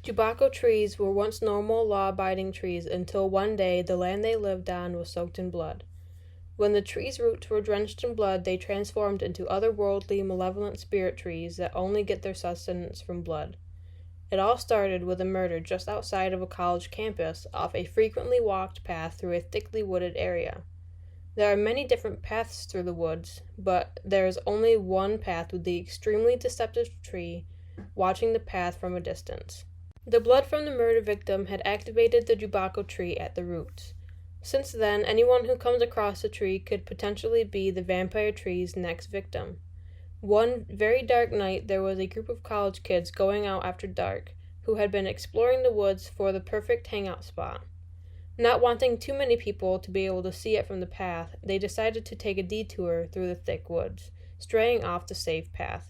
Jubokko trees were once normal, law-abiding trees until one day the land they lived on was soaked in blood. When the trees' roots were drenched in blood, they transformed into otherworldly, malevolent spirit trees that only get their sustenance from blood. It all started with a murder just outside of a college campus off a frequently walked path through a thickly wooded area. There are many different paths through the woods, but there is only one path with the extremely deceptive tree watching the path from a distance. The blood from the murder victim had activated the Jubokko tree at the roots. Since then, anyone who comes across the tree could potentially be the vampire tree's next victim. One very dark night, there was a group of college kids going out after dark who had been exploring the woods for the perfect hangout spot. Not wanting too many people to be able to see it from the path, they decided to take a detour through the thick woods, straying off the safe path.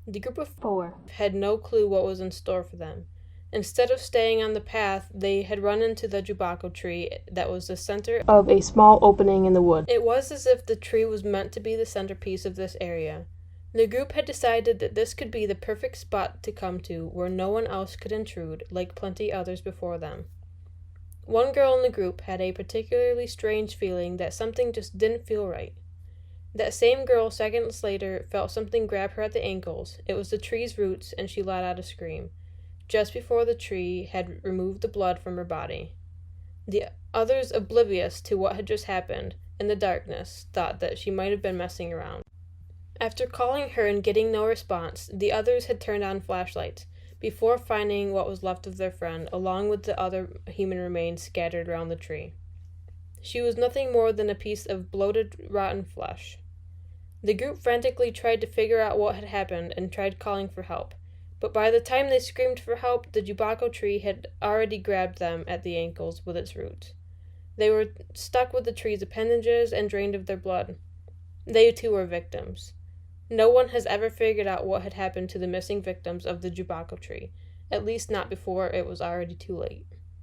The group of four had no clue what was in store for them. Instead of staying on the path, they had run into the Jubokko tree that was the center of a small opening in the wood. It was as if the tree was meant to be the centerpiece of this area. The group had decided that this could be the perfect spot to come to where no one else could intrude, like plenty others before them. One girl in the group had a particularly strange feeling that something just didn't feel right. That same girl, seconds later, felt something grab her at the ankles. It was the tree's roots, and she let out a scream, just before the tree had removed the blood from her body. The others, oblivious to what had just happened, in the darkness, thought that she might have been messing around. After calling her and getting no response, the others had turned on flashlights, before finding what was left of their friend, along with the other human remains scattered around the tree. She was nothing more than a piece of bloated, rotten flesh. The group frantically tried to figure out what had happened and tried calling for help, but by the time they screamed for help, the Jubokko tree had already grabbed them at the ankles with its roots. They were stuck with the tree's appendages and drained of their blood. They too were victims. No one has ever figured out what had happened to the missing victims of the Jubokko tree, at least not before it was already too late.